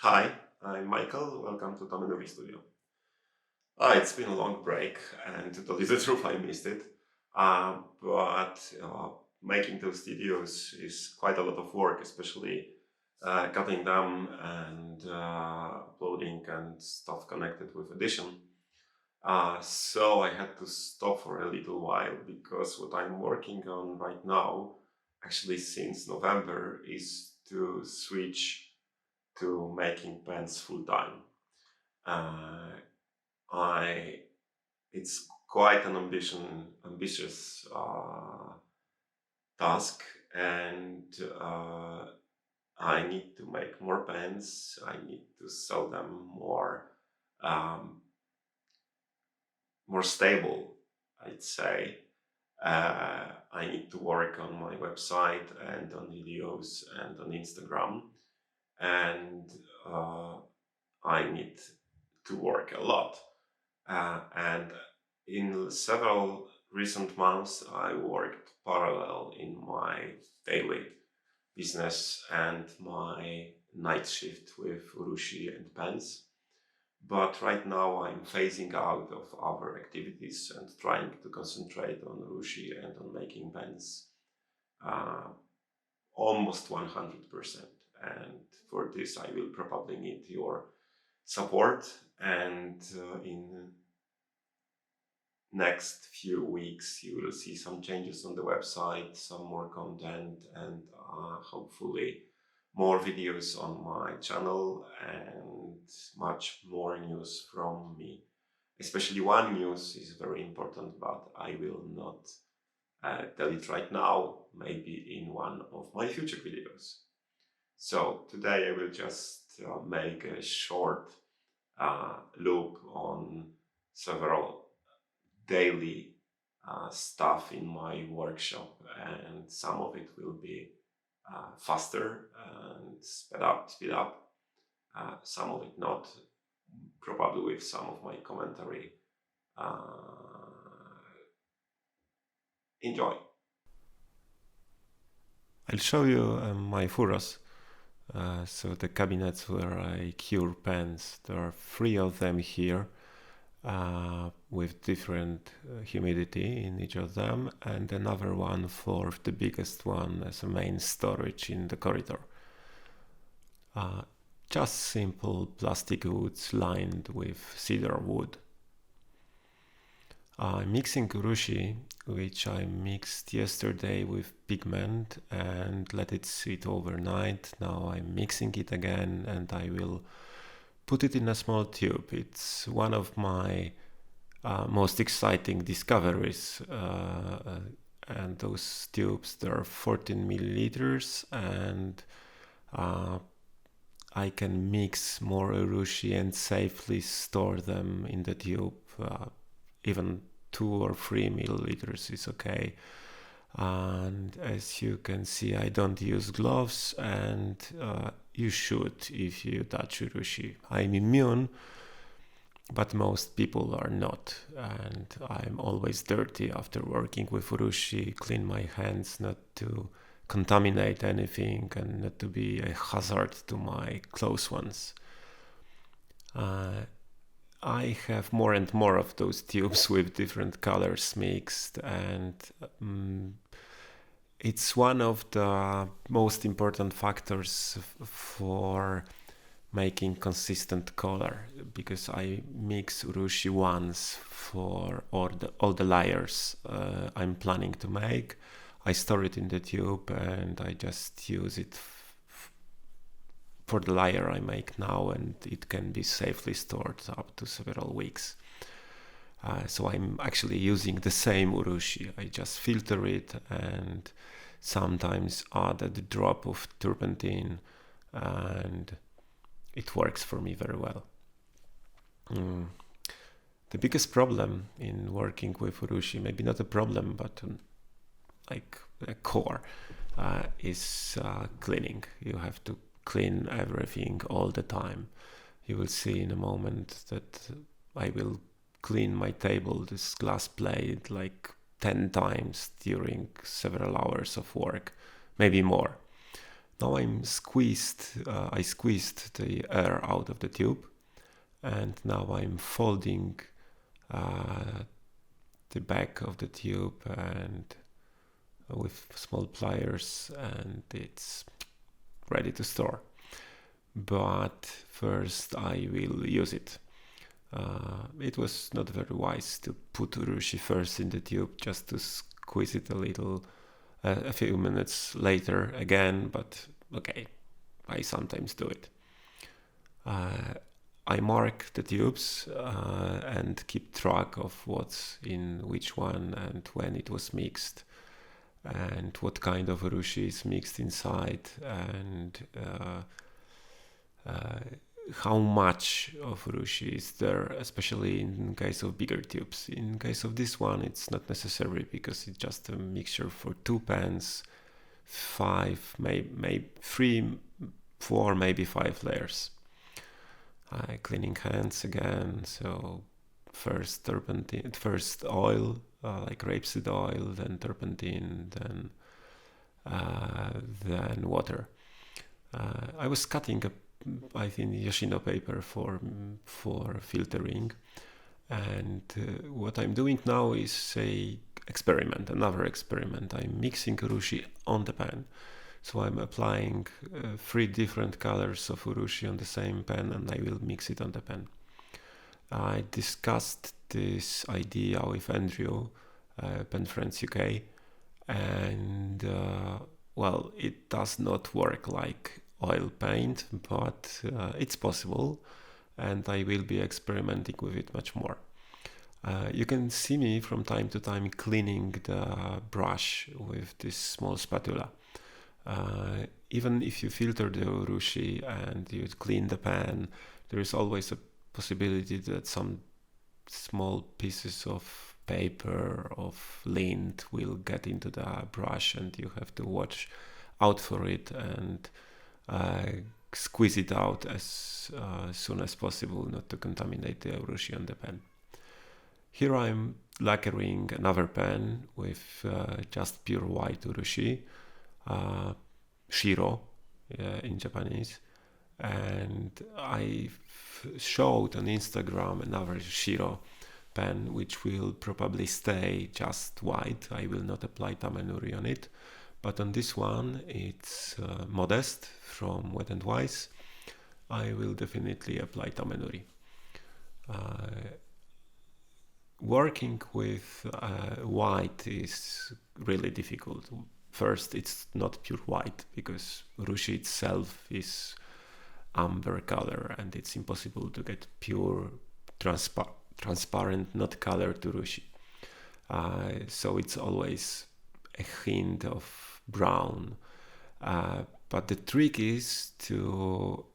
Hi, I'm Michael. Welcome to Tamenuri Studio. It's been a long break, and to tell you the truth, I missed it. But making those videos is quite a lot of work, especially cutting them and uploading and stuff connected with edition. So I had to stop for a little while because what I'm working on right now, actually since November, is to switch to making pens full time. Uh, I It's quite an ambitious task, and I need to make more pens. I need to sell them um, more stable, I'd say. I need to work on my website and on videos and on Instagram, and uh, I need to work a lot. And in several recent months, I worked parallel in my daily business and my night shift with urushi and pens. But right now, I'm phasing out of other activities and trying to concentrate on urushi and on making pens uh, almost 100%. And for this, I will probably need your support. And in next few weeks you will see some changes on the website, some more content, and hopefully more videos on my channel and much more news from me. Especially one news is very important, but I will not tell it right now, maybe in one of my future videos. So today I will just make a short loop on several daily stuff in my workshop, and some of it will be faster and speed up. Some of it not, probably with some of my commentary. Uh, Enjoy. I'll show you my furos. So the cabinets where I cure pens. There are three of them here with different humidity in each of them, and another one for the biggest one as a main storage in the corridor. Uh, just simple plastic woods lined with cedar wood. I'm mixing urushi, which I mixed yesterday with pigment and let it sit overnight. Now I'm mixing it again and I will put it in a small tube. It's one of my most exciting discoveries. And those tubes, there are 14 milliliters, and uh, I can mix more urushi and safely store them in the tube. Even 2 or 3 milliliters is okay. And as you can see, I don't use gloves, and you should if you touch urushi. I'm immune, but most people are not, and I'm always dirty after working with urushi. Clean my hands not to contaminate anything and not to be a hazard to my close ones. Uh, I have more and more of those tubes with different colors mixed, and um, it's one of the most important factors for making consistent color, because I mix urushi once for all the layers I'm planning to make. I store it in the tube and I just use it for the layer I make now, and it can be safely stored up to several weeks. So I'm actually using the same urushi. I just filter it and sometimes add a drop of turpentine, and it works for me very well. Mm. The biggest problem in working with urushi, maybe not a problem, but like a core, is cleaning. You have to clean everything all the time. You will see in a moment that I will clean my table, this glass plate, like 10 times during several hours of work, maybe more. Now I squeezed the air out of the tube, and now I'm folding the back of the tube and with small pliers, and it's ready to store. But first I will use it. It was not very wise to put urushi first in the tube just to squeeze it a little a few minutes later again, but okay, I sometimes do it. I mark the tubes and keep track of what's in which one and when it was mixed and what kind of urushi is mixed inside and how much of urushi is there, especially in case of bigger tubes. In case of this one, it's not necessary because it's just a mixture for 2 pans, 5, maybe 3, 4, maybe 5 layers. Cleaning hands again, so first turpentine, first oil, like rapeseed oil, then turpentine, then water. I was cutting I think Yoshino paper for filtering, and what I'm doing now is another experiment. I'm mixing urushi on the pan, so I'm applying 3 different colors of urushi on the same pan, and I will mix it on the pan. I discussed this idea with Andrew, Pen Friends UK, and well, it does not work like oil paint, but it's possible, and I will be experimenting with it much more. You can see me from time to time cleaning the brush with this small spatula. Even if you filter the urushi and you clean the pan, there is always a possibility that some small pieces of paper, of lint will get into the brush, and you have to watch out for it and squeeze it out as soon as possible, not to contaminate the urushi on the pan. Here I'm lacquering another pan with just pure white urushi, shiro in Japanese, and I showed on Instagram another shiro pen which will probably stay just white. I will not apply Tamenuri on it. But on this one, it's Modest from Wet n Wise. I will definitely apply Tamenuri. Working with white is really difficult. First, it's not pure white because urushi itself is amber color, and it's impossible to get pure transparent, not colored urushi. So it's always a hint of brown. But the trick is to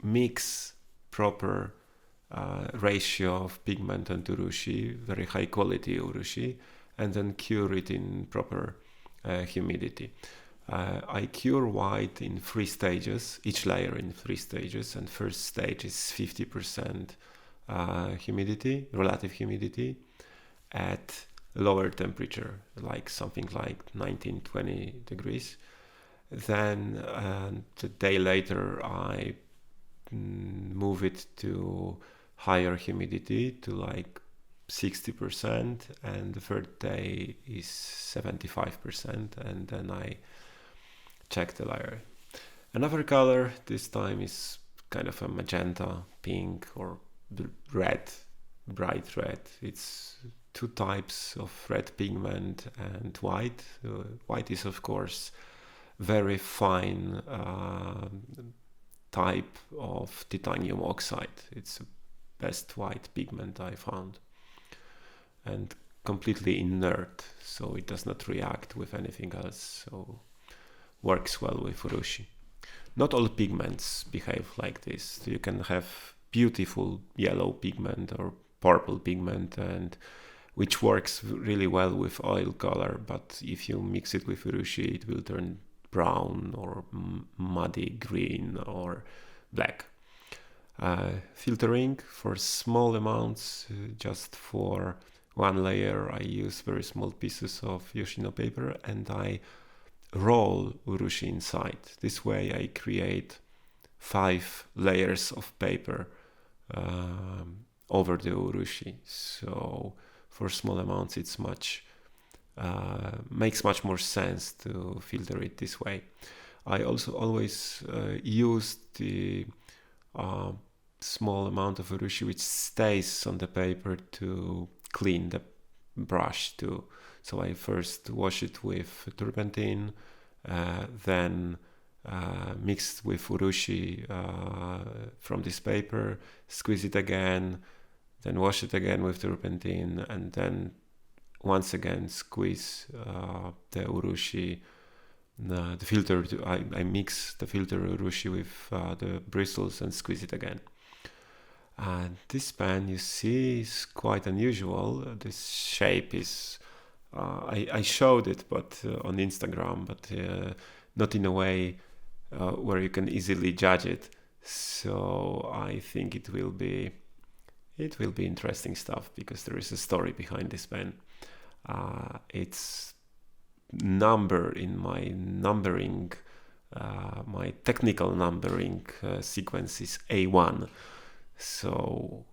mix proper ratio of pigment and urushi, very high quality urushi, and then cure it in proper humidity. I cure white in 3 stages, each layer in 3 stages, and first stage is 50% humidity, relative humidity, at lower temperature, like something like 19-20 degrees. Then the day later I move it to higher humidity, to like 60%, and the third day is 75%, and then I check the layer. Another color this time is kind of a magenta, pink, or red, bright red. It's 2 types of red pigment and white. White is of course very fine type of titanium oxide. It's the best white pigment I found, and completely inert, so it does not react with anything else, so works well with urushi. Not all pigments behave like this. You can have beautiful yellow pigment or purple pigment, and which works really well with oil color, but if you mix it with urushi, it will turn brown or muddy green or black. Filtering for small amounts, just for 1 layer I use very small pieces of Yoshino paper, and I roll urushi inside. This way I create 5 layers of paper over the urushi. So for small amounts it's makes much more sense to filter it this way. I also always use the small amount of urushi which stays on the paper to clean the brush too. So I first wash it with turpentine, then mixed with urushi from this paper, squeeze it again, then wash it again with turpentine, and then once again squeeze the urushi, the filter. I mix the filter urushi with the bristles and squeeze it again. And this pen, you see, is quite unusual. This shape is, I showed it but on Instagram, but not in a way where you can easily judge it. So I think it will be interesting stuff, because there is a story behind this pen. Its number in my numbering, my technical numbering sequence is A1. So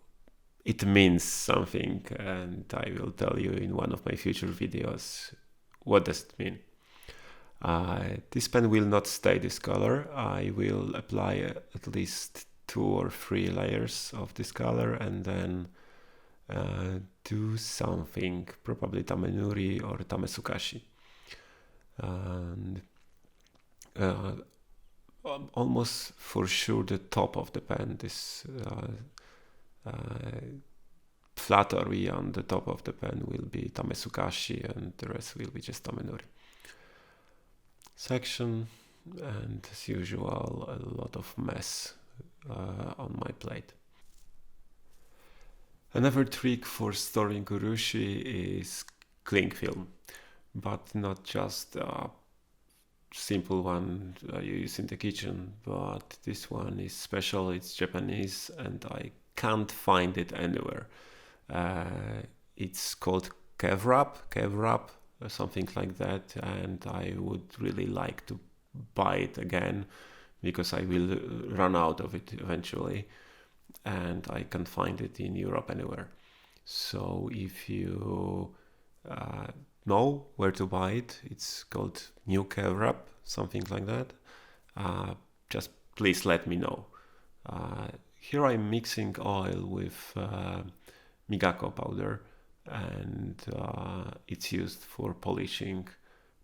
it means something, and I will tell you in one of my future videos what does it mean. This pen will not stay this color. I will apply at least 2 or 3 layers of this color and then do something, probably Tamenuri or Tamesukashi. And almost for sure the top of the pen, this flat area on the top of the pen will be Tamesukashi, and the rest will be just Tamenuri. Section, and as usual a lot of mess on my plate. Another trick for storing urushi is cling film, but not just a simple one you use in the kitchen, but this one is special. It's Japanese and I can't find it anywhere. It's called kevrap, or something like that, and I would really like to buy it again because I will run out of it eventually, and I can't find it in Europe anywhere. So if you know where to buy it, it's called new kevrap, something like that, just please let me know. Here I'm mixing oil with migako powder, and it's used for polishing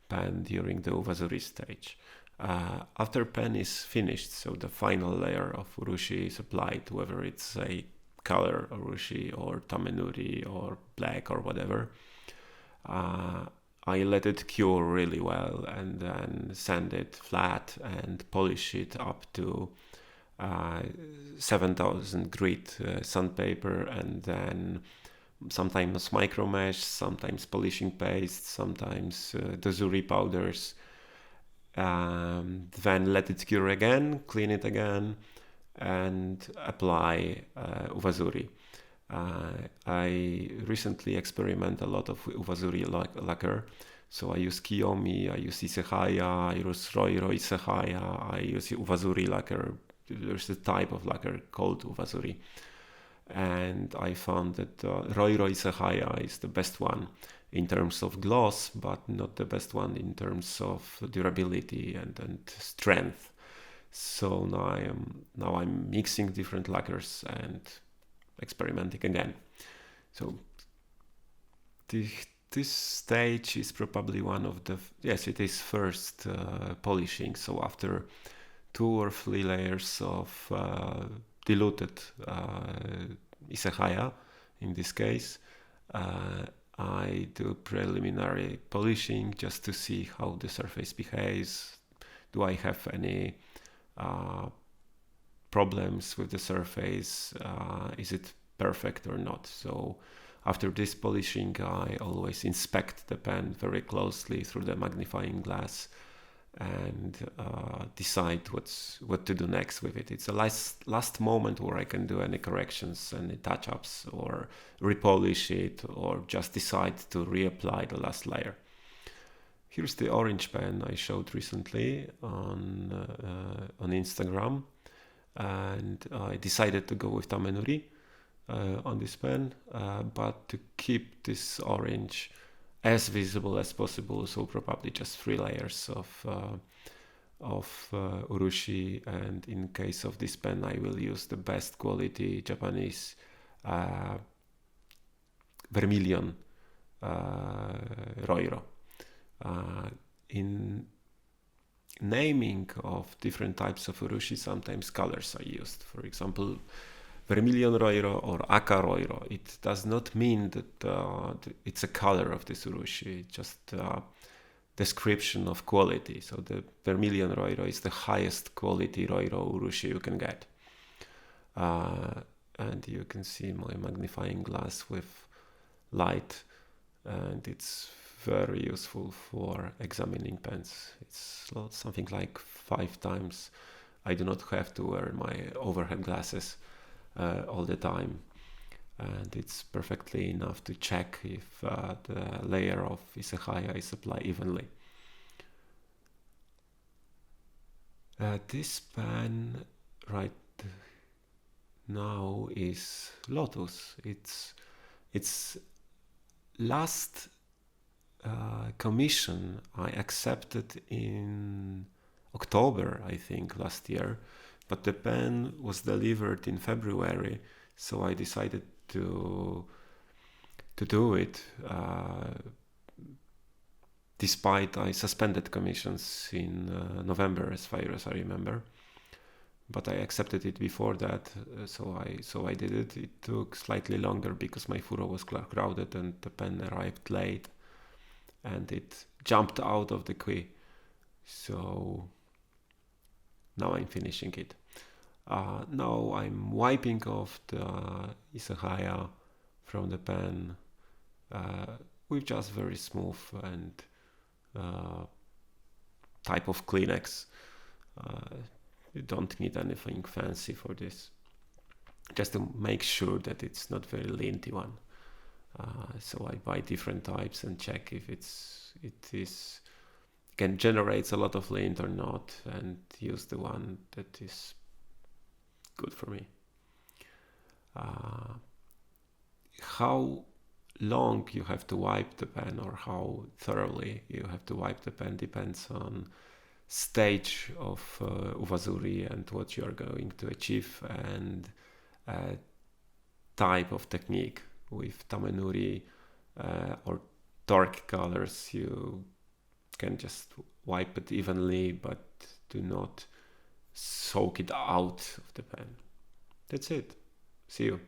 pen during the uvazuri stage. After pen is finished, so the final layer of urushi is applied, whether it's a color urushi or tamenuri or black or whatever. I let it cure really well and then sand it flat and polish it up to 7000 grit sandpaper, and then sometimes micro mesh, sometimes polishing paste, sometimes dozuri powders. Then let it cure again, clean it again, and apply uvazuri. I recently experiment a lot of uvazuri lacquer. So I use Kiyomi, I use Isehaya, I use Roiroi Isehaya, I use uvazuri lacquer. There's a type of lacquer called uvazuri. And I found that Roiroi Isehaya is the best one in terms of gloss, but not the best one in terms of durability and strength. So now I'm mixing different lacquers and experimenting again. So this stage is probably one of the, yes, it is first polishing. So after 2 or 3 layers of diluted Isehaya, in this case, I do preliminary polishing just to see how the surface behaves. Do I have any problems with the surface? Is it perfect or not? So after this polishing, I always inspect the pen very closely through the magnifying glass and decide what to do next with it. It's a last moment where I can do any corrections, any touch-ups, or repolish it, or just decide to reapply the last layer. Here's the orange pen I showed recently on Instagram, and I decided to go with Tamenuri on this pen, but to keep this orange as visible as possible, so probably just 3 layers of urushi, and in case of this pen I will use the best quality Japanese vermilion roiro. In naming of different types of urushi, sometimes colors are used. For example, vermilion roiro or aka roiro. It does not mean that it's a color of this urushi, just description of quality. So the vermilion roiro is the highest quality roiro urushi you can get. And you can see my magnifying glass with light, and it's very useful for examining pens. It's something like 5 times. I do not have to wear my overhead glasses all the time, and it's perfectly enough to check if the layer of izehaya is applied evenly. This pen right now is Lotus. It's last commission I accepted in October, I think, last year, but the pen was delivered in February, so I decided to do it, despite I suspended commissions in November, as far as I remember. But I accepted it before that, so I did it. It took slightly longer because my furo was crowded and the pen arrived late, and it jumped out of the queue. So now I'm finishing it. Now I'm wiping off the izehaya from the pen with just very smooth and type of Kleenex. You don't need anything fancy for this, just to make sure that it's not very linty one. So I buy different types and check if it can generate a lot of lint or not, and use the one that is good for me. How long you have to wipe the pen, or how thoroughly you have to wipe the pen, depends on stage of uvazuri and what you are going to achieve, and type of technique. With Tamenuri or dark colors, you can just wipe it evenly, but do not soak it out of the pen. That's it. See you.